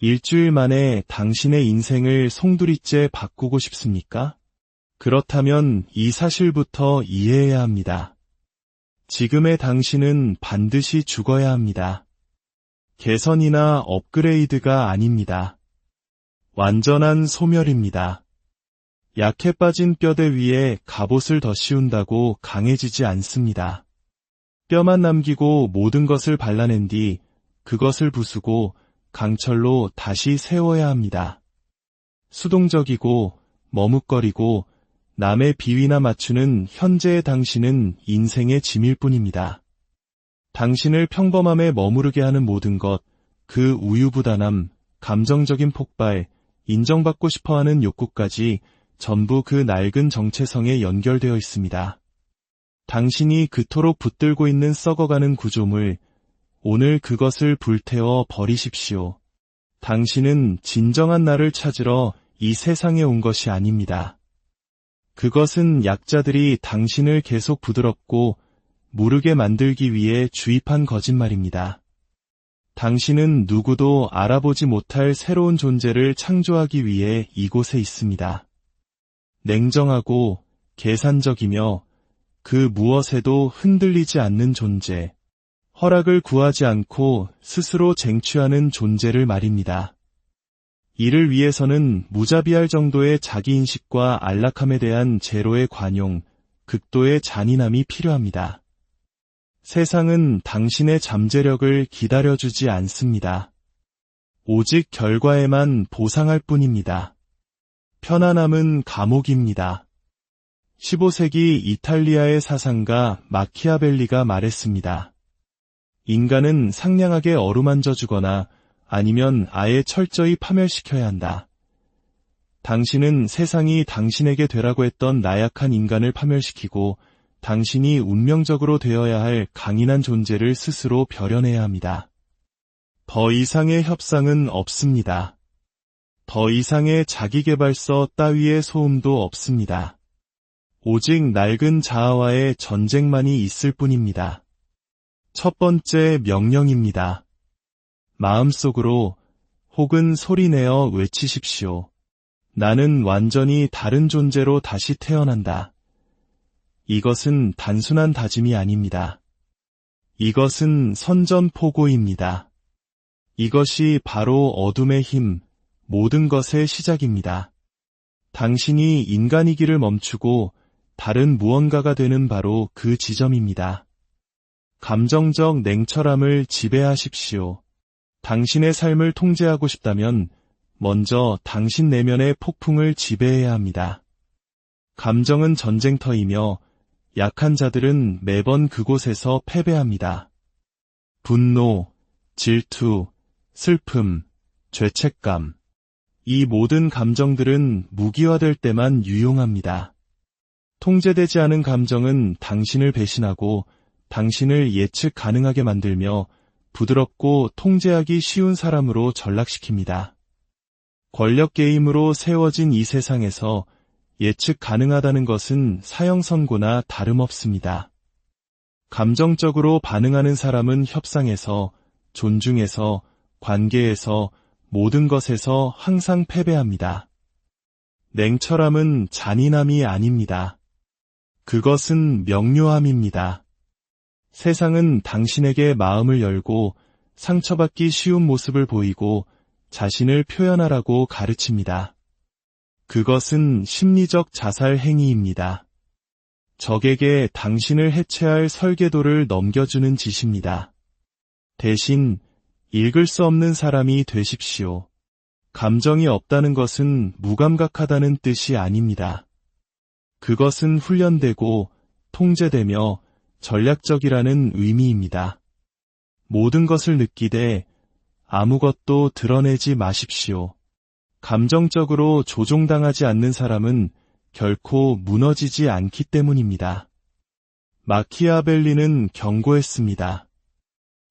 일주일 만에 당신의 인생을 송두리째 바꾸고 싶습니까? 그렇다면 이 사실부터 이해해야 합니다. 지금의 당신은 반드시 죽어야 합니다. 개선이나 업그레이드가 아닙니다. 완전한 소멸입니다. 약해 빠진 뼈대 위에 갑옷을 더 씌운다고 강해지지 않습니다. 뼈만 남기고 모든 것을 발라낸 뒤 그것을 부수고 강철로 다시 세워야 합니다. 수동적이고 머뭇거리고 남의 비위나 맞추는 현재의 당신은 인생의 짐일 뿐입니다. 당신을 평범함에 머무르게 하는 모든 것, 그 우유부단함, 감정적인 폭발, 인정받고 싶어하는 욕구까지 전부 그 낡은 정체성에 연결되어 있습니다. 당신이 그토록 붙들고 있는 썩어가는 구조물, 오늘 그것을 불태워 버리십시오. 당신은 진정한 나를 찾으러 이 세상에 온 것이 아닙니다. 그것은 약자들이 당신을 계속 부드럽고 무르게 만들기 위해 주입한 거짓말입니다. 당신은 누구도 알아보지 못할 새로운 존재를 창조하기 위해 이곳에 있습니다. 냉정하고 계산적이며 그 무엇에도 흔들리지 않는 존재, 허락을 구하지 않고 스스로 쟁취하는 존재를 말입니다. 이를 위해서는 무자비할 정도의 자기인식과 안락함에 대한 제로의 관용, 극도의 잔인함이 필요합니다. 세상은 당신의 잠재력을 기다려주지 않습니다. 오직 결과에만 보상할 뿐입니다. 편안함은 감옥입니다. 15세기 이탈리아의 사상가 마키아벨리가 말했습니다. 인간은 상냥하게 어루만져 주거나 아니면 아예 철저히 파멸시켜야 한다. 당신은 세상이 당신에게 되라고 했던 나약한 인간을 파멸시키고 당신이 운명적으로 되어야 할 강인한 존재를 스스로 벼려내야 합니다. 더 이상의 협상은 없습니다. 더 이상의 자기계발서 따위의 소음도 없습니다. 오직 낡은 자아와의 전쟁만이 있을 뿐입니다. 첫 번째 명령입니다. 마음속으로 혹은 소리내어 외치십시오. 나는 완전히 다른 존재로 다시 태어난다. 이것은 단순한 다짐이 아닙니다. 이것은 선전포고입니다. 이것이 바로 어둠의 힘, 모든 것의 시작입니다. 당신이 인간이기를 멈추고 다른 무언가가 되는 바로 그 지점입니다. 감정적 냉철함을 지배하십시오. 당신의 삶을 통제하고 싶다면 먼저 당신 내면의 폭풍을 지배해야 합니다. 감정은 전쟁터이며 약한 자들은 매번 그곳에서 패배합니다. 분노, 질투, 슬픔, 죄책감. 이 모든 감정들은 무기화될 때만 유용합니다. 통제되지 않은 감정은 당신을 배신하고 당신을 예측 가능하게 만들며 부드럽고 통제하기 쉬운 사람으로 전락시킵니다. 권력 게임으로 세워진 이 세상에서 예측 가능하다는 것은 사형 선고나 다름없습니다. 감정적으로 반응하는 사람은 협상에서, 존중에서, 관계에서, 모든 것에서 항상 패배합니다. 냉철함은 잔인함이 아닙니다. 그것은 명료함입니다. 세상은 당신에게 마음을 열고 상처받기 쉬운 모습을 보이고 자신을 표현하라고 가르칩니다. 그것은 심리적 자살 행위입니다. 적에게 당신을 해체할 설계도를 넘겨주는 짓입니다. 대신 읽을 수 없는 사람이 되십시오. 감정이 없다는 것은 무감각하다는 뜻이 아닙니다. 그것은 훈련되고 통제되며 전략적이라는 의미입니다. 모든 것을 느끼되 아무것도 드러내지 마십시오. 감정적으로 조종당하지 않는 사람은 결코 무너지지 않기 때문입니다. 마키아벨리는 경고했습니다.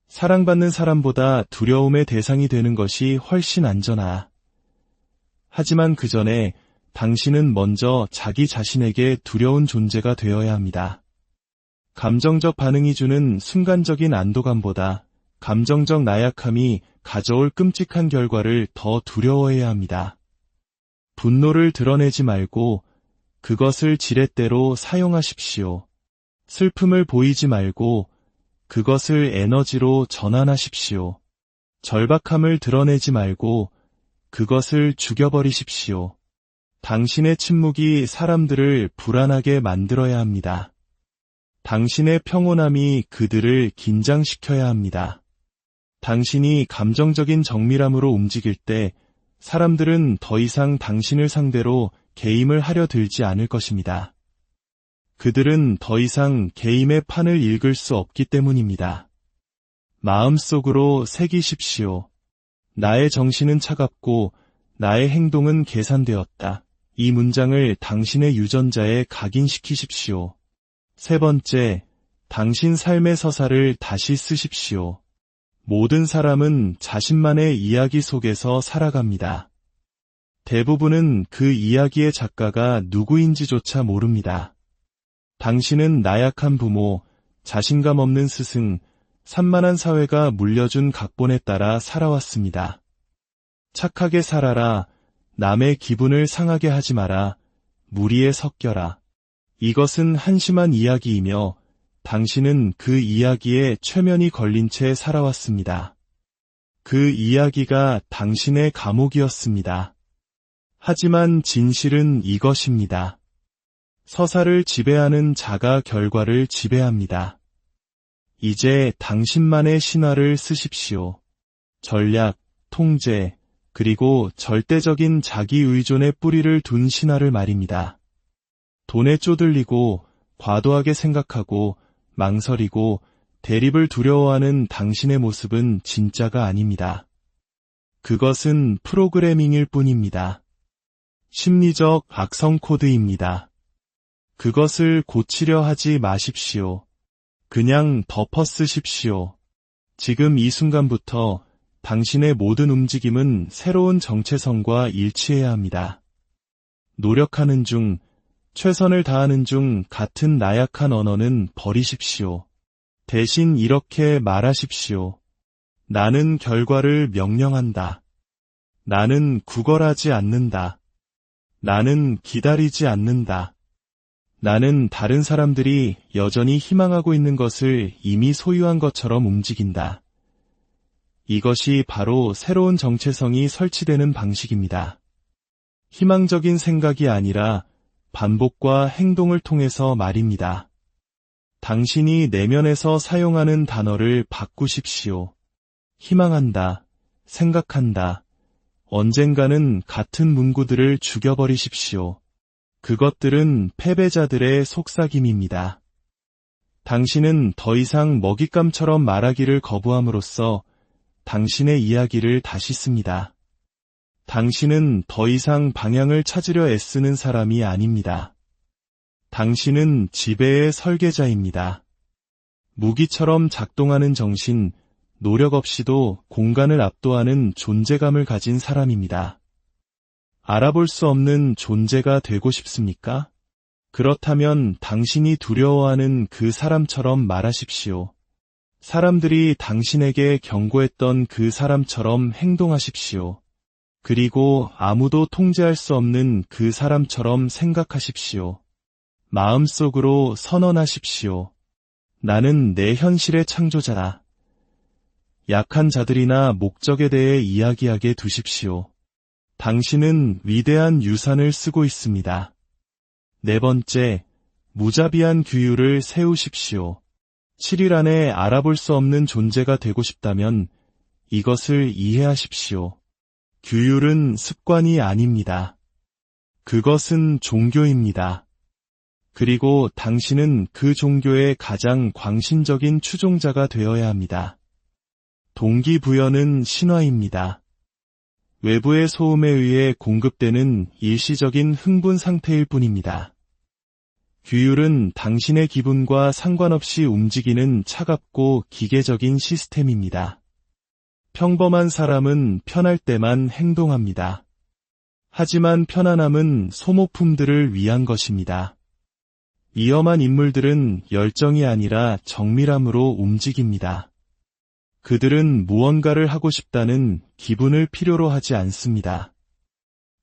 사랑받는 사람보다 두려움의 대상이 되는 것이 훨씬 안전하다. 하지만 그 전에 당신은 먼저 자기 자신에게 두려운 존재가 되어야 합니다. 감정적 반응이 주는 순간적인 안도감보다 감정적 나약함이 가져올 끔찍한 결과를 더 두려워해야 합니다. 분노를 드러내지 말고 그것을 지렛대로 사용하십시오. 슬픔을 보이지 말고 그것을 에너지로 전환하십시오. 절박함을 드러내지 말고 그것을 죽여버리십시오. 당신의 침묵이 사람들을 불안하게 만들어야 합니다. 당신의 평온함이 그들을 긴장시켜야 합니다. 당신이 감정적인 정밀함으로 움직일 때 사람들은 더 이상 당신을 상대로 게임을 하려 들지 않을 것입니다. 그들은 더 이상 게임의 판을 읽을 수 없기 때문입니다. 마음속으로 새기십시오. 나의 정신은 차갑고 나의 행동은 계산되었다. 이 문장을 당신의 유전자에 각인시키십시오. 세 번째, 당신 삶의 서사를 다시 쓰십시오. 모든 사람은 자신만의 이야기 속에서 살아갑니다. 대부분은 그 이야기의 작가가 누구인지조차 모릅니다. 당신은 나약한 부모, 자신감 없는 스승, 산만한 사회가 물려준 각본에 따라 살아왔습니다. 착하게 살아라, 남의 기분을 상하게 하지 마라, 무리에 섞여라. 이것은 한심한 이야기이며 당신은 그 이야기에 최면이 걸린 채 살아왔습니다. 그 이야기가 당신의 감옥이었습니다. 하지만 진실은 이것입니다. 서사를 지배하는 자가 결과를 지배합니다. 이제 당신만의 신화를 쓰십시오. 전략, 통제, 그리고 절대적인 자기의존의 뿌리를 둔 신화를 말입니다. 돈에 쪼들리고 과도하게 생각하고 망설이고 대립을 두려워하는 당신의 모습은 진짜가 아닙니다. 그것은 프로그래밍일 뿐입니다. 심리적 악성 코드입니다. 그것을 고치려 하지 마십시오. 그냥 덮어 쓰십시오. 지금 이 순간부터 당신의 모든 움직임은 새로운 정체성과 일치해야 합니다. 노력하는 중, 최선을 다하는 중 같은 나약한 언어는 버리십시오. 대신 이렇게 말하십시오. 나는 결과를 명령한다. 나는 구걸하지 않는다. 나는 기다리지 않는다. 나는 다른 사람들이 여전히 희망하고 있는 것을 이미 소유한 것처럼 움직인다. 이것이 바로 새로운 정체성이 설치되는 방식입니다. 희망적인 생각이 아니라 반복과 행동을 통해서 말입니다. 당신이 내면에서 사용하는 단어를 바꾸십시오. 희망한다, 생각한다, 언젠가는 같은 문구들을 죽여버리십시오. 그것들은 패배자들의 속삭임입니다. 당신은 더 이상 먹잇감처럼 말하기를 거부함으로써 당신의 이야기를 다시 씁니다. 당신은 더 이상 방향을 찾으려 애쓰는 사람이 아닙니다. 당신은 지배의 설계자입니다. 무기처럼 작동하는 정신, 노력 없이도 공간을 압도하는 존재감을 가진 사람입니다. 알아볼 수 없는 존재가 되고 싶습니까? 그렇다면 당신이 두려워하는 그 사람처럼 말하십시오. 사람들이 당신에게 경고했던 그 사람처럼 행동하십시오. 그리고 아무도 통제할 수 없는 그 사람처럼 생각하십시오. 마음속으로 선언하십시오. 나는 내 현실의 창조자다. 약한 자들이나 목적에 대해 이야기하게 두십시오. 당신은 위대한 유산을 쓰고 있습니다. 네 번째, 무자비한 규율을 세우십시오. 7일 안에 알아볼 수 없는 존재가 되고 싶다면 이것을 이해하십시오. 규율은 습관이 아닙니다. 그것은 종교입니다. 그리고 당신은 그 종교의 가장 광신적인 추종자가 되어야 합니다. 동기부여는 신화입니다. 외부의 소음에 의해 공급되는 일시적인 흥분 상태일 뿐입니다. 규율은 당신의 기분과 상관없이 움직이는 차갑고 기계적인 시스템입니다. 평범한 사람은 편할 때만 행동합니다. 하지만 편안함은 소모품들을 위한 것입니다. 위험한 인물들은 열정이 아니라 정밀함으로 움직입니다. 그들은 무언가를 하고 싶다는 기분을 필요로 하지 않습니다.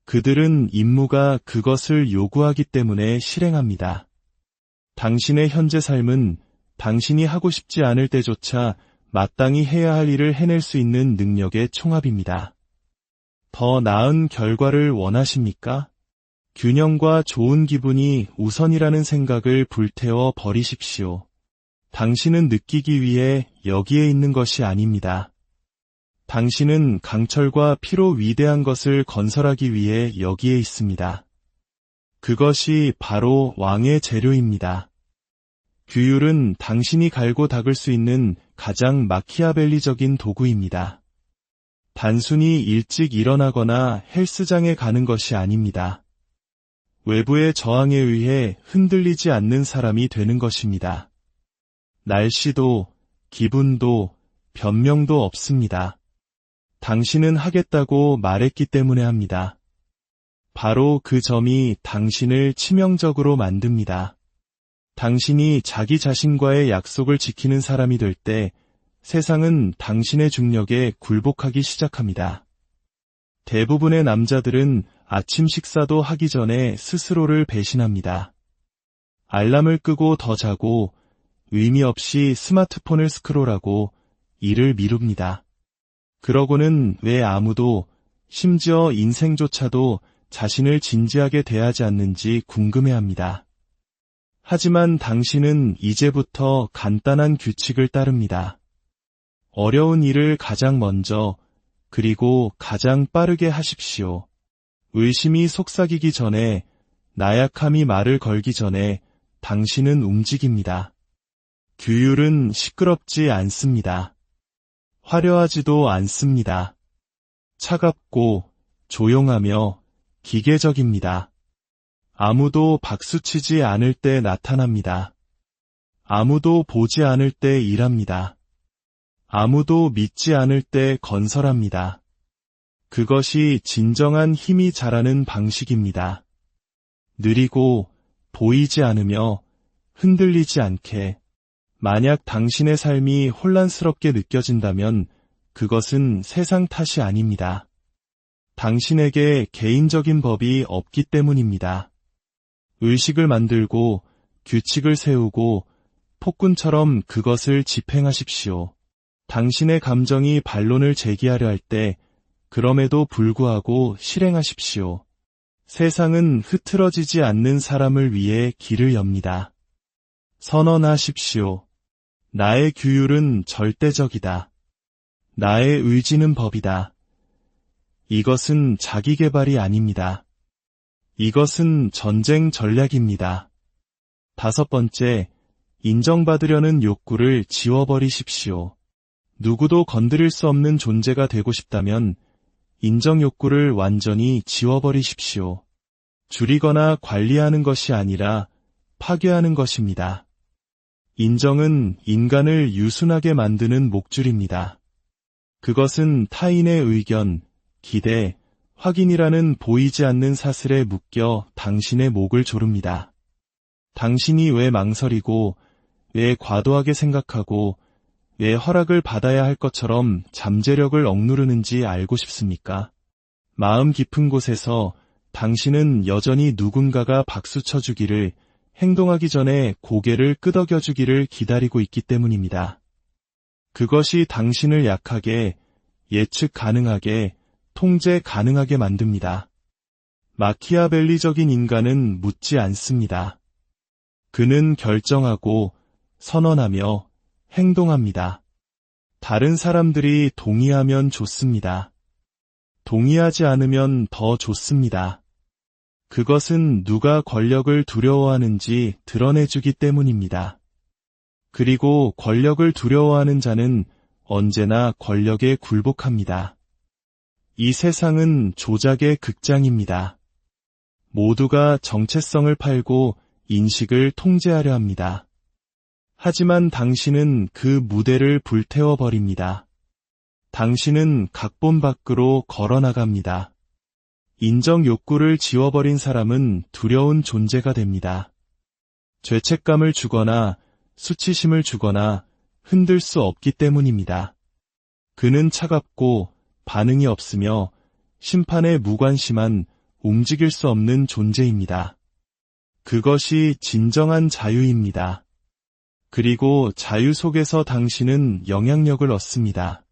그들은 임무가 그것을 요구하기 때문에 실행합니다. 당신의 현재 삶은 당신이 하고 싶지 않을 때조차 마땅히 해야 할 일을 해낼 수 있는 능력의 총합입니다. 더 나은 결과를 원하십니까? 균형과 좋은 기분이 우선이라는 생각을 불태워 버리십시오. 당신은 느끼기 위해 여기에 있는 것이 아닙니다. 당신은 강철과 피로 위대한 것을 건설하기 위해 여기에 있습니다. 그것이 바로 왕의 재료입니다. 규율은 당신이 갈고 닦을 수 있는 가장 마키아벨리적인 도구입니다. 단순히 일찍 일어나거나 헬스장에 가는 것이 아닙니다. 외부의 저항에 의해 흔들리지 않는 사람이 되는 것입니다. 날씨도, 기분도, 변명도 없습니다. 당신은 하겠다고 말했기 때문에 합니다. 바로 그 점이 당신을 치명적으로 만듭니다. 당신이 자기 자신과의 약속을 지키는 사람이 될 때 세상은 당신의 중력에 굴복하기 시작합니다. 대부분의 남자들은 아침 식사도 하기 전에 스스로를 배신합니다. 알람을 끄고 더 자고 의미 없이 스마트폰을 스크롤하고 일을 미룹니다. 그러고는 왜 아무도, 심지어 인생조차도 자신을 진지하게 대하지 않는지 궁금해합니다. 하지만 당신은 이제부터 간단한 규칙을 따릅니다. 어려운 일을 가장 먼저, 그리고 가장 빠르게 하십시오. 의심이 속삭이기 전에, 나약함이 말을 걸기 전에 당신은 움직입니다. 규율은 시끄럽지 않습니다. 화려하지도 않습니다. 차갑고 조용하며 기계적입니다. 아무도 박수치지 않을 때 나타납니다. 아무도 보지 않을 때 일합니다. 아무도 믿지 않을 때 건설합니다. 그것이 진정한 힘이 자라는 방식입니다. 느리고 보이지 않으며 흔들리지 않게. 만약 당신의 삶이 혼란스럽게 느껴진다면 그것은 세상 탓이 아닙니다. 당신에게 개인적인 법이 없기 때문입니다. 의식을 만들고 규칙을 세우고 폭군처럼 그것을 집행하십시오. 당신의 감정이 반론을 제기하려 할 때 그럼에도 불구하고 실행하십시오. 세상은 흐트러지지 않는 사람을 위해 길을 엽니다. 선언하십시오. 나의 규율은 절대적이다. 나의 의지는 법이다. 이것은 자기 개발이 아닙니다. 이것은 전쟁 전략입니다. 5번째, 인정받으려는 욕구를 지워버리십시오. 누구도 건드릴 수 없는 존재가 되고 싶다면 인정 욕구를 완전히 지워버리십시오. 줄이거나 관리하는 것이 아니라 파괴하는 것입니다. 인정은 인간을 유순하게 만드는 목줄입니다. 그것은 타인의 의견, 기대, 확인이라는 보이지 않는 사슬에 묶여 당신의 목을 조릅니다. 당신이 왜 망설이고, 왜 과도하게 생각하고, 왜 허락을 받아야 할 것처럼 잠재력을 억누르는지 알고 싶습니까? 마음 깊은 곳에서 당신은 여전히 누군가가 박수 쳐주기를, 행동하기 전에 고개를 끄덕여주기를 기다리고 있기 때문입니다. 그것이 당신을 약하게, 예측 가능하게, 통제 가능하게 만듭니다. 마키아벨리적인 인간은 묻지 않습니다. 그는 결정하고, 선언하며, 행동합니다. 다른 사람들이 동의하면 좋습니다. 동의하지 않으면 더 좋습니다. 그것은 누가 권력을 두려워하는지 드러내주기 때문입니다. 그리고 권력을 두려워하는 자는 언제나 권력에 굴복합니다. 이 세상은 조작의 극장입니다. 모두가 정체성을 팔고 인식을 통제하려 합니다. 하지만 당신은 그 무대를 불태워버립니다. 당신은 각본 밖으로 걸어나갑니다. 인정 욕구를 지워버린 사람은 두려운 존재가 됩니다. 죄책감을 주거나 수치심을 주거나 흔들 수 없기 때문입니다. 그는 차갑고 반응이 없으며 심판에 무관심한 움직일 수 없는 존재입니다. 그것이 진정한 자유입니다. 그리고 자유 속에서 당신은 영향력을 얻습니다.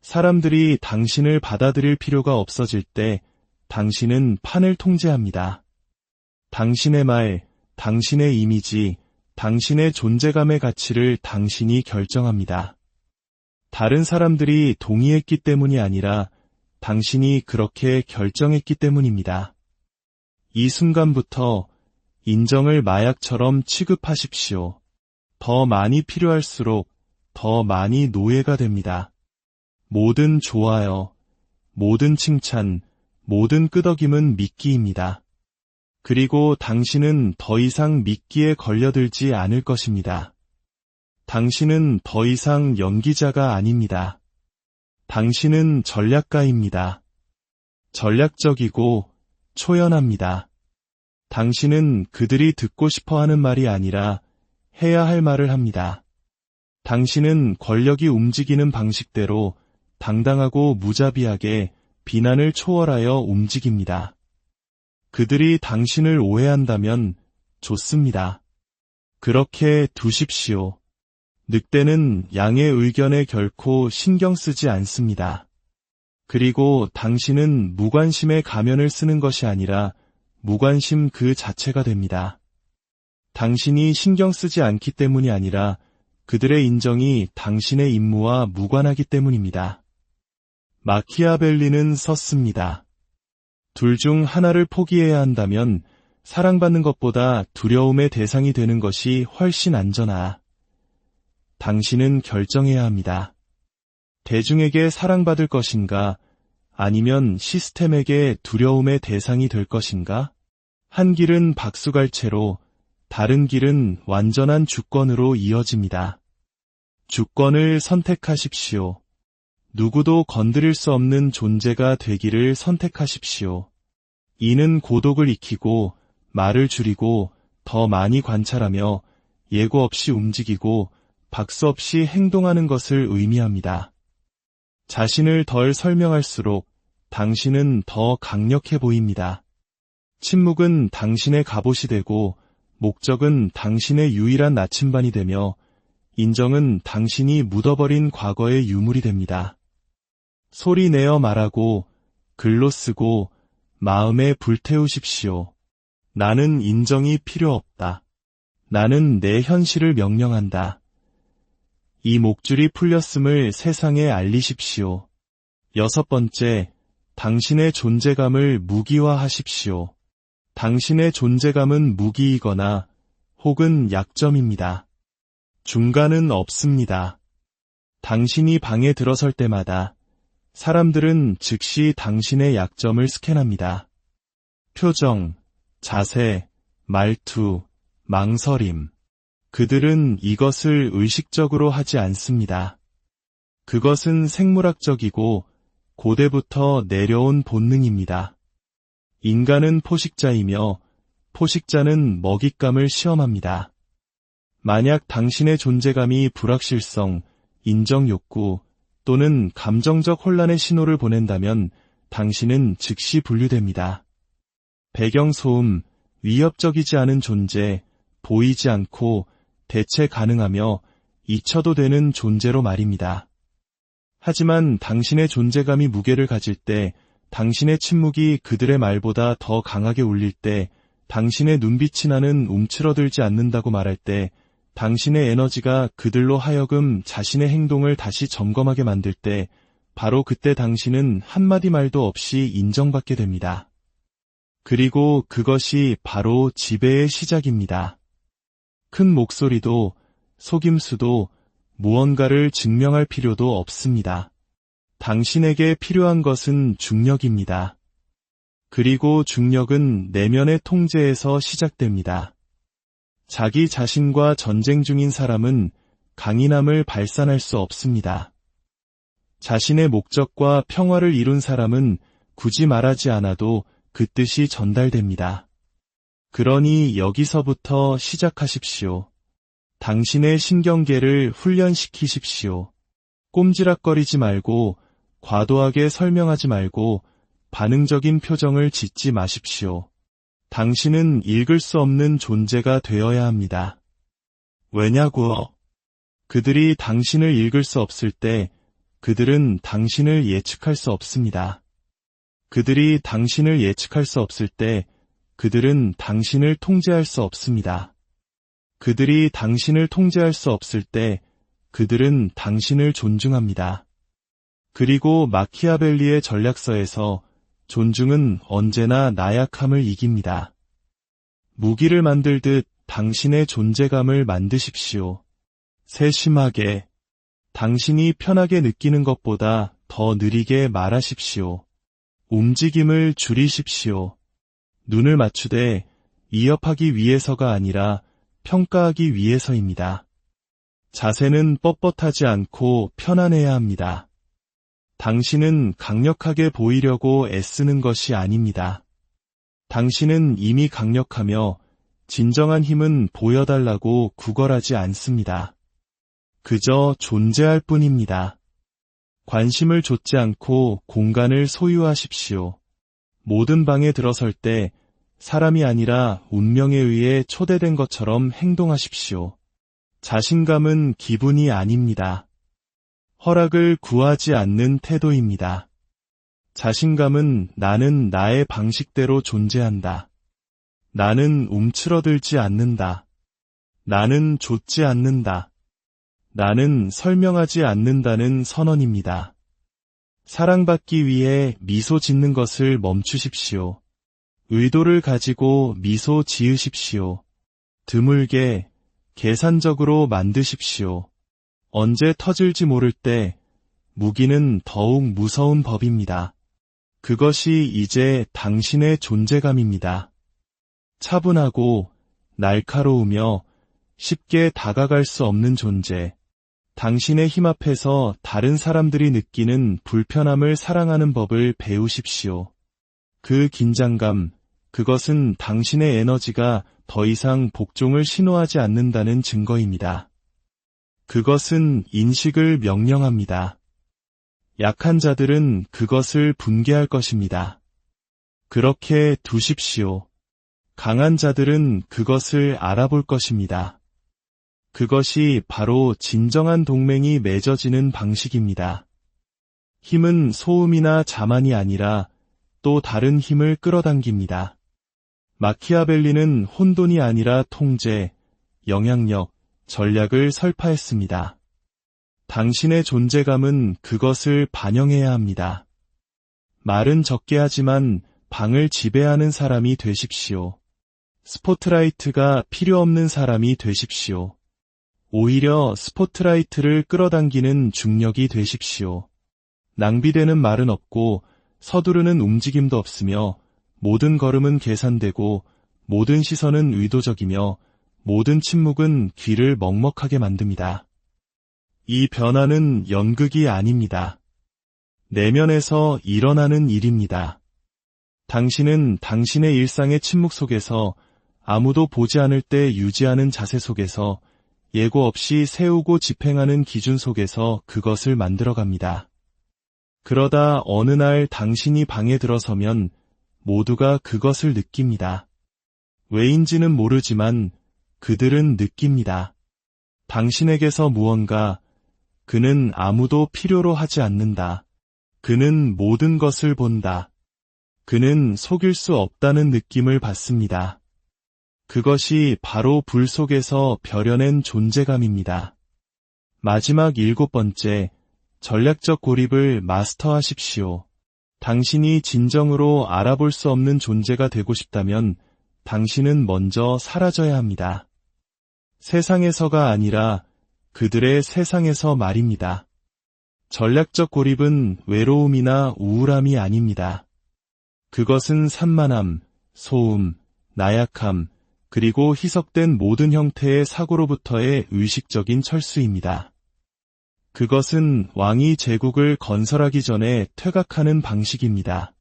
사람들이 당신을 받아들일 필요가 없어질 때 당신은 판을 통제합니다. 당신의 말, 당신의 이미지, 당신의 존재감의 가치를 당신이 결정합니다. 다른 사람들이 동의했기 때문이 아니라 당신이 그렇게 결정했기 때문입니다. 이 순간부터 인정을 마약처럼 취급하십시오. 더 많이 필요할수록 더 많이 노예가 됩니다. 모든 좋아요, 모든 칭찬, 모든 끄덕임은 미끼입니다. 그리고 당신은 더 이상 미끼에 걸려들지 않을 것입니다. 당신은 더 이상 연기자가 아닙니다. 당신은 전략가입니다. 전략적이고 초연합니다. 당신은 그들이 듣고 싶어 하는 말이 아니라 해야 할 말을 합니다. 당신은 권력이 움직이는 방식대로 당당하고 무자비하게 비난을 초월하여 움직입니다. 그들이 당신을 오해한다면 좋습니다. 그렇게 두십시오. 늑대는 양의 의견에 결코 신경 쓰지 않습니다. 그리고 당신은 무관심의 가면을 쓰는 것이 아니라 무관심 그 자체가 됩니다. 당신이 신경 쓰지 않기 때문이 아니라 그들의 인정이 당신의 임무와 무관하기 때문입니다. 마키아벨리는 썼습니다. 둘 중 하나를 포기해야 한다면 사랑받는 것보다 두려움의 대상이 되는 것이 훨씬 안전하. 당신은 결정해야 합니다. 대중에게 사랑받을 것인가, 아니면 시스템에게 두려움의 대상이 될 것인가? 한 길은 박수갈채로, 다른 길은 완전한 주권으로 이어집니다. 주권을 선택하십시오. 누구도 건드릴 수 없는 존재가 되기를 선택하십시오. 이는 고독을 익히고, 말을 줄이고, 더 많이 관찰하며, 예고 없이 움직이고, 박수 없이 행동하는 것을 의미합니다. 자신을 덜 설명할수록 당신은 더 강력해 보입니다. 침묵은 당신의 갑옷이 되고 목적은 당신의 유일한 나침반이 되며 인정은 당신이 묻어버린 과거의 유물이 됩니다. 소리 내어 말하고 글로 쓰고 마음에 불태우십시오. 나는 인정이 필요 없다. 나는 내 현실을 명령한다. 이 목줄이 풀렸음을 세상에 알리십시오. 6번째, 당신의 존재감을 무기화하십시오. 당신의 존재감은 무기이거나 혹은 약점입니다. 중간은 없습니다. 당신이 방에 들어설 때마다 사람들은 즉시 당신의 약점을 스캔합니다. 표정, 자세, 말투, 망설임. 그들은 이것을 의식적으로 하지 않습니다. 그것은 생물학적이고 고대부터 내려온 본능입니다. 인간은 포식자이며 포식자는 먹잇감을 시험합니다. 만약 당신의 존재감이 불확실성, 인정욕구 또는 감정적 혼란의 신호를 보낸다면 당신은 즉시 분류됩니다. 배경소음, 위협적이지 않은 존재, 보이지 않고 대체 가능하며 잊혀도 되는 존재로 말입니다. 하지만 당신의 존재감이 무게를 가질 때, 당신의 침묵이 그들의 말보다 더 강하게 울릴 때, 당신의 눈빛이 나는 움츠러들지 않는다고 말할 때, 당신의 에너지가 그들로 하여금 자신의 행동을 다시 점검하게 만들 때, 바로 그때 당신은 한마디 말도 없이 인정받게 됩니다. 그리고 그것이 바로 지배의 시작입니다. 큰 목소리도 속임수도 무언가를 증명할 필요도 없습니다. 당신에게 필요한 것은 중력입니다. 그리고 중력은 내면의 통제에서 시작됩니다. 자기 자신과 전쟁 중인 사람은 강인함을 발산할 수 없습니다. 자신의 목적과 평화를 이룬 사람은 굳이 말하지 않아도 그 뜻이 전달됩니다. 그러니 여기서부터 시작하십시오. 당신의 신경계를 훈련시키십시오. 꼼지락거리지 말고 과도하게 설명하지 말고 반응적인 표정을 짓지 마십시오. 당신은 읽을 수 없는 존재가 되어야 합니다. 왜냐고요? 그들이 당신을 읽을 수 없을 때 그들은 당신을 예측할 수 없습니다. 그들이 당신을 예측할 수 없을 때 그들은 당신을 통제할 수 없습니다. 그들이 당신을 통제할 수 없을 때 그들은 당신을 존중합니다. 그리고 마키아벨리의 전략서에서 존중은 언제나 나약함을 이깁니다. 무기를 만들듯 당신의 존재감을 만드십시오. 세심하게, 당신이 편하게 느끼는 것보다 더 느리게 말하십시오. 움직임을 줄이십시오. 눈을 맞추되 이협하기 위해서가 아니라 평가하기 위해서입니다. 자세는 뻣뻣하지 않고 편안해야 합니다. 당신은 강력하게 보이려고 애쓰는 것이 아닙니다. 당신은 이미 강력하며 진정한 힘은 보여달라고 구걸하지 않습니다. 그저 존재할 뿐입니다. 관심을 좇지 않고 공간을 소유하십시오. 모든 방에 들어설 때 사람이 아니라 운명에 의해 초대된 것처럼 행동하십시오. 자신감은 기분이 아닙니다. 허락을 구하지 않는 태도입니다. 자신감은 나는 나의 방식대로 존재한다. 나는 움츠러들지 않는다. 나는 좇지 않는다. 나는 설명하지 않는다는 선언입니다. 사랑받기 위해 미소 짓는 것을 멈추십시오. 의도를 가지고 미소 지으십시오. 드물게, 계산적으로 만드십시오. 언제 터질지 모를 때 무기는 더욱 무서운 법입니다. 그것이 이제 당신의 존재감입니다. 차분하고 날카로우며 쉽게 다가갈 수 없는 존재. 당신의 힘 앞에서 다른 사람들이 느끼는 불편함을 사랑하는 법을 배우십시오. 그 긴장감, 그것은 당신의 에너지가 더 이상 복종을 신호하지 않는다는 증거입니다. 그것은 인식을 명령합니다. 약한 자들은 그것을 분개할 것입니다. 그렇게 두십시오. 강한 자들은 그것을 알아볼 것입니다. 그것이 바로 진정한 동맹이 맺어지는 방식입니다. 힘은 소음이나 자만이 아니라 또 다른 힘을 끌어당깁니다. 마키아벨리는 혼돈이 아니라 통제, 영향력, 전략을 설파했습니다. 당신의 존재감은 그것을 반영해야 합니다. 말은 적게 하지만 방을 지배하는 사람이 되십시오. 스포트라이트가 필요 없는 사람이 되십시오. 오히려 스포트라이트를 끌어당기는 중력이 되십시오. 낭비되는 말은 없고 서두르는 움직임도 없으며 모든 걸음은 계산되고 모든 시선은 의도적이며 모든 침묵은 귀를 먹먹하게 만듭니다. 이 변화는 연극이 아닙니다. 내면에서 일어나는 일입니다. 당신은 당신의 일상의 침묵 속에서 아무도 보지 않을 때 유지하는 자세 속에서 예고 없이 세우고 집행하는 기준 속에서 그것을 만들어갑니다. 그러다 어느 날 당신이 방에 들어서면 모두가 그것을 느낍니다. 왜인지는 모르지만 그들은 느낍니다. 당신에게서 무언가, 그는 아무도 필요로 하지 않는다. 그는 모든 것을 본다. 그는 속일 수 없다는 느낌을 받습니다. 그것이 바로 불 속에서 벼려낸 존재감입니다. 마지막 7번째, 전략적 고립을 마스터하십시오. 당신이 진정으로 알아볼 수 없는 존재가 되고 싶다면 당신은 먼저 사라져야 합니다. 세상에서가 아니라 그들의 세상에서 말입니다. 전략적 고립은 외로움이나 우울함이 아닙니다. 그것은 산만함, 소음, 나약함, 그리고 희석된 모든 형태의 사고로부터의 의식적인 철수입니다. 그것은 왕이 제국을 건설하기 전에 퇴각하는 방식입니다.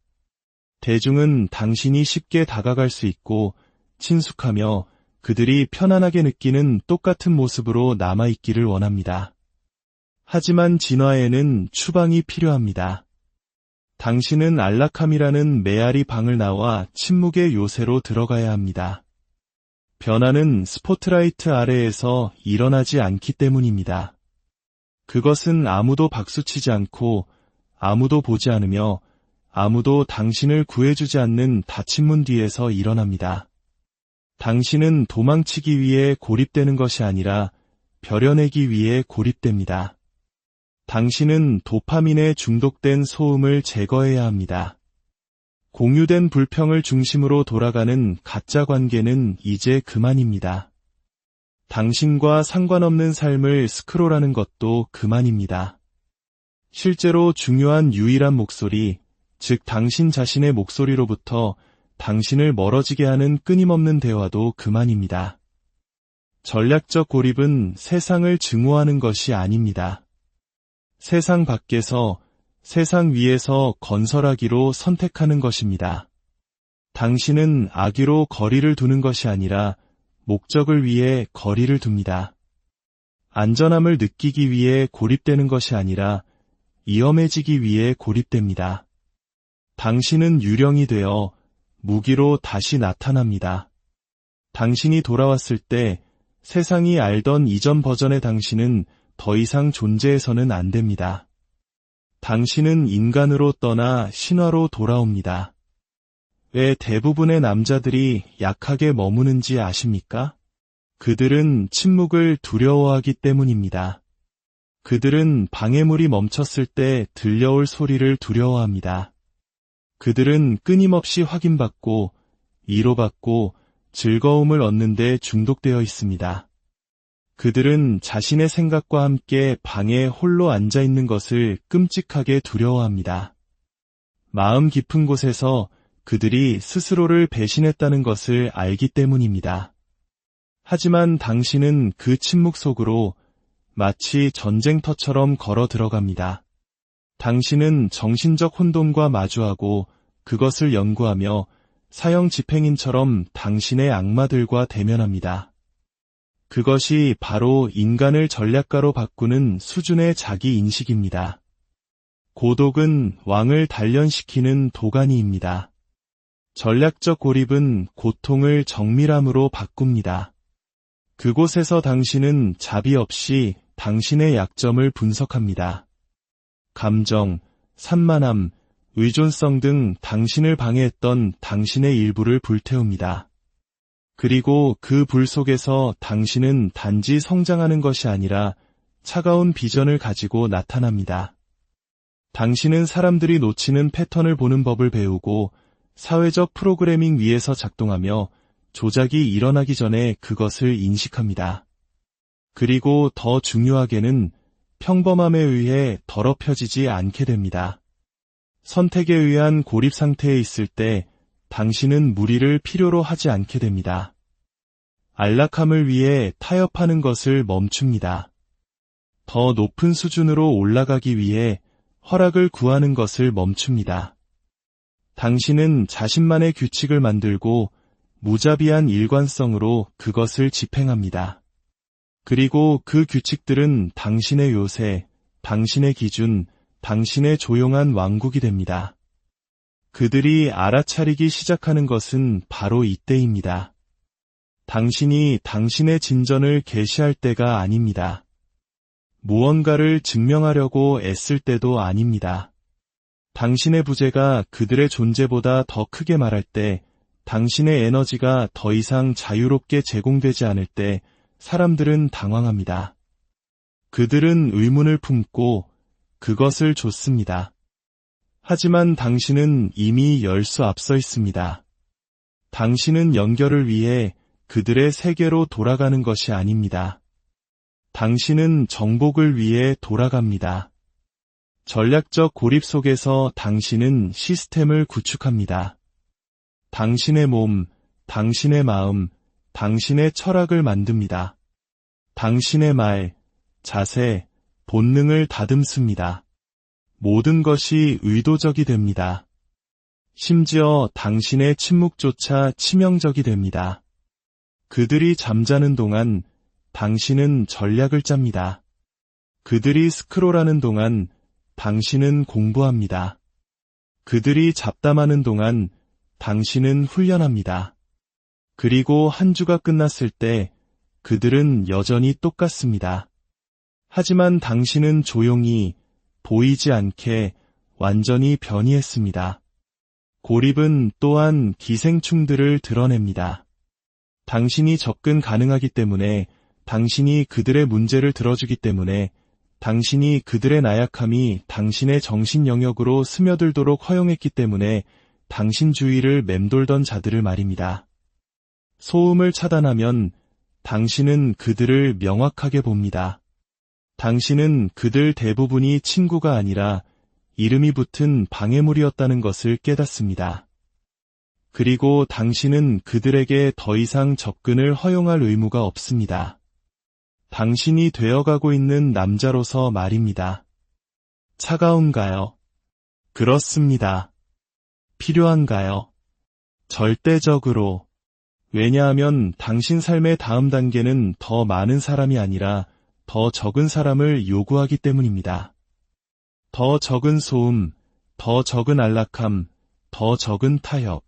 대중은 당신이 쉽게 다가갈 수 있고 친숙하며 그들이 편안하게 느끼는 똑같은 모습으로 남아있기를 원합니다. 하지만 진화에는 추방이 필요합니다. 당신은 안락함이라는 메아리 방을 나와 침묵의 요새로 들어가야 합니다. 변화는 스포트라이트 아래에서 일어나지 않기 때문입니다. 그것은 아무도 박수치지 않고 아무도 보지 않으며 아무도 당신을 구해주지 않는 닫힌 문 뒤에서 일어납니다. 당신은 도망치기 위해 고립되는 것이 아니라 벼려내기 위해 고립됩니다. 당신은 도파민에 중독된 소음을 제거해야 합니다. 공유된 불평을 중심으로 돌아가는 가짜 관계는 이제 그만입니다. 당신과 상관없는 삶을 스크롤하는 것도 그만입니다. 실제로 중요한 유일한 목소리, 즉 당신 자신의 목소리로부터 당신을 멀어지게 하는 끊임없는 대화도 그만입니다. 전략적 고립은 세상을 증오하는 것이 아닙니다. 세상 밖에서, 세상 위에서 건설하기로 선택하는 것입니다. 당신은 악의로 거리를 두는 것이 아니라 목적을 위해 거리를 둡니다. 안전함을 느끼기 위해 고립되는 것이 아니라 위험해지기 위해 고립됩니다. 당신은 유령이 되어 무기로 다시 나타납니다. 당신이 돌아왔을 때 세상이 알던 이전 버전의 당신은 더 이상 존재해서는 안 됩니다. 당신은 인간으로 떠나 신화로 돌아옵니다. 왜 대부분의 남자들이 약하게 머무는지 아십니까? 그들은 침묵을 두려워하기 때문입니다. 그들은 방해물이 멈췄을 때 들려올 소리를 두려워합니다. 그들은 끊임없이 확인받고 위로받고 즐거움을 얻는 데 중독되어 있습니다. 그들은 자신의 생각과 함께 방에 홀로 앉아 있는 것을 끔찍하게 두려워합니다. 마음 깊은 곳에서 그들이 스스로를 배신했다는 것을 알기 때문입니다. 하지만 당신은 그 침묵 속으로 마치 전쟁터처럼 걸어 들어갑니다. 당신은 정신적 혼돈과 마주하고 그것을 연구하며 사형 집행인처럼 당신의 악마들과 대면합니다. 그것이 바로 인간을 전략가로 바꾸는 수준의 자기 인식입니다. 고독은 왕을 단련시키는 도가니입니다. 전략적 고립은 고통을 정밀함으로 바꿉니다. 그곳에서 당신은 자비 없이 당신의 약점을 분석합니다. 감정, 산만함, 의존성 등 당신을 방해했던 당신의 일부를 불태웁니다. 그리고 그 불 속에서 당신은 단지 성장하는 것이 아니라 차가운 비전을 가지고 나타납니다. 당신은 사람들이 놓치는 패턴을 보는 법을 배우고 사회적 프로그래밍 위에서 작동하며 조작이 일어나기 전에 그것을 인식합니다. 그리고 더 중요하게는 평범함에 의해 더럽혀지지 않게 됩니다. 선택에 의한 고립 상태에 있을 때 당신은 무리를 필요로 하지 않게 됩니다. 안락함을 위해 타협하는 것을 멈춥니다. 더 높은 수준으로 올라가기 위해 허락을 구하는 것을 멈춥니다. 당신은 자신만의 규칙을 만들고 무자비한 일관성으로 그것을 집행합니다. 그리고 그 규칙들은 당신의 요새, 당신의 기준, 당신의 조용한 왕국이 됩니다. 그들이 알아차리기 시작하는 것은 바로 이때입니다. 당신이 당신의 진전을 계시할 때가 아닙니다. 무언가를 증명하려고 애쓸 때도 아닙니다. 당신의 부재가 그들의 존재보다 더 크게 말할 때, 당신의 에너지가 더 이상 자유롭게 제공되지 않을 때 사람들은 당황합니다. 그들은 의문을 품고 그것을 좇습니다. 하지만 당신은 이미 열수 앞서 있습니다. 당신은 연결을 위해 그들의 세계로 돌아가는 것이 아닙니다. 당신은 정복을 위해 돌아갑니다. 전략적 고립 속에서 당신은 시스템을 구축합니다. 당신의 몸, 당신의 마음, 당신의 철학을 만듭니다. 당신의 말, 자세, 본능을 다듬습니다. 모든 것이 의도적이 됩니다. 심지어 당신의 침묵조차 치명적이 됩니다. 그들이 잠자는 동안 당신은 전략을 짭니다. 그들이 스크롤하는 동안 당신은 공부합니다. 그들이 잡담하는 동안 당신은 훈련합니다. 그리고 한 주가 끝났을 때 그들은 여전히 똑같습니다. 하지만 당신은 조용히 보이지 않게 완전히 변이했습니다. 고립은 또한 기생충들을 드러냅니다. 당신이 접근 가능하기 때문에, 당신이 그들의 문제를 들어주기 때문에, 당신이 그들의 나약함이 당신의 정신 영역으로 스며들도록 허용했기 때문에 당신 주위를 맴돌던 자들을 말입니다. 소음을 차단하면 당신은 그들을 명확하게 봅니다. 당신은 그들 대부분이 친구가 아니라 이름이 붙은 방해물이었다는 것을 깨닫습니다. 그리고 당신은 그들에게 더 이상 접근을 허용할 의무가 없습니다. 당신이 되어가고 있는 남자로서 말입니다. 차가운가요? 그렇습니다. 필요한가요? 절대적으로. 왜냐하면 당신 삶의 다음 단계는 더 많은 사람이 아니라 더 적은 사람을 요구하기 때문입니다. 더 적은 소음, 더 적은 안락함, 더 적은 타협.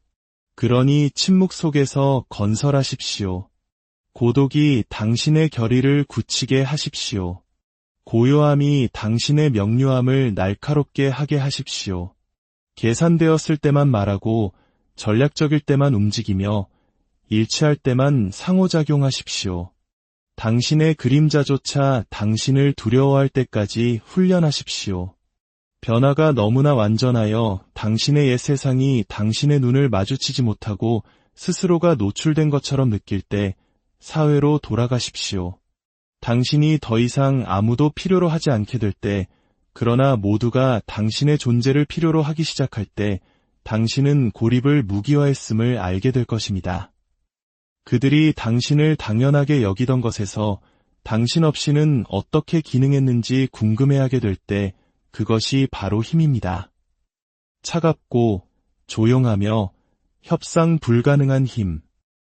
그러니 침묵 속에서 건설하십시오. 고독이 당신의 결의를 굳히게 하십시오. 고요함이 당신의 명료함을 날카롭게 하게 하십시오. 계산되었을 때만 말하고 전략적일 때만 움직이며 일치할 때만 상호작용하십시오. 당신의 그림자조차 당신을 두려워할 때까지 훈련하십시오. 변화가 너무나 완전하여 당신의 옛 세상이 당신의 눈을 마주치지 못하고 스스로가 노출된 것처럼 느낄 때 사회로 돌아가십시오. 당신이 더 이상 아무도 필요로 하지 않게 될 때, 그러나 모두가 당신의 존재를 필요로 하기 시작할 때 당신은 고립을 무기화했음을 알게 될 것입니다. 그들이 당신을 당연하게 여기던 것에서 당신 없이는 어떻게 기능했는지 궁금해하게 될 때 그것이 바로 힘입니다. 차갑고 조용하며 협상 불가능한 힘.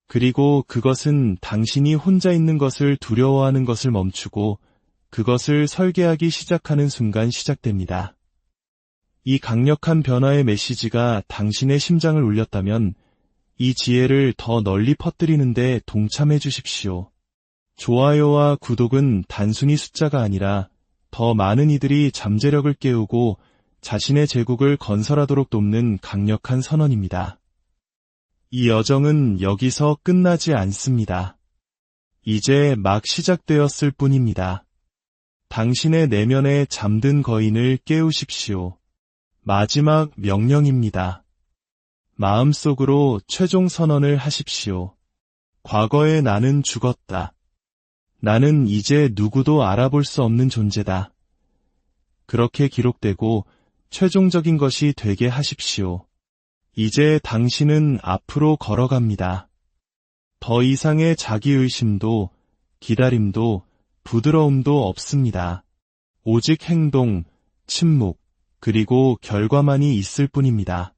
그리고 그것은 당신이 혼자 있는 것을 두려워하는 것을 멈추고 그것을 설계하기 시작하는 순간 시작됩니다. 이 강력한 변화의 메시지가 당신의 심장을 울렸다면 이 지혜를 더 널리 퍼뜨리는 데 동참해 주십시오. 좋아요와 구독은 단순히 숫자가 아니라 더 많은 이들이 잠재력을 깨우고 자신의 제국을 건설하도록 돕는 강력한 선언입니다. 이 여정은 여기서 끝나지 않습니다. 이제 막 시작되었을 뿐입니다. 당신의 내면에 잠든 거인을 깨우십시오. 마지막 명령입니다. 마음속으로 최종 선언을 하십시오. 과거의 나는 죽었다. 나는 이제 누구도 알아볼 수 없는 존재다. 그렇게 기록되고 최종적인 것이 되게 하십시오. 이제 당신은 앞으로 걸어갑니다. 더 이상의 자기의심도 기다림도 부드러움도 없습니다. 오직 행동, 침묵, 그리고 결과만이 있을 뿐입니다.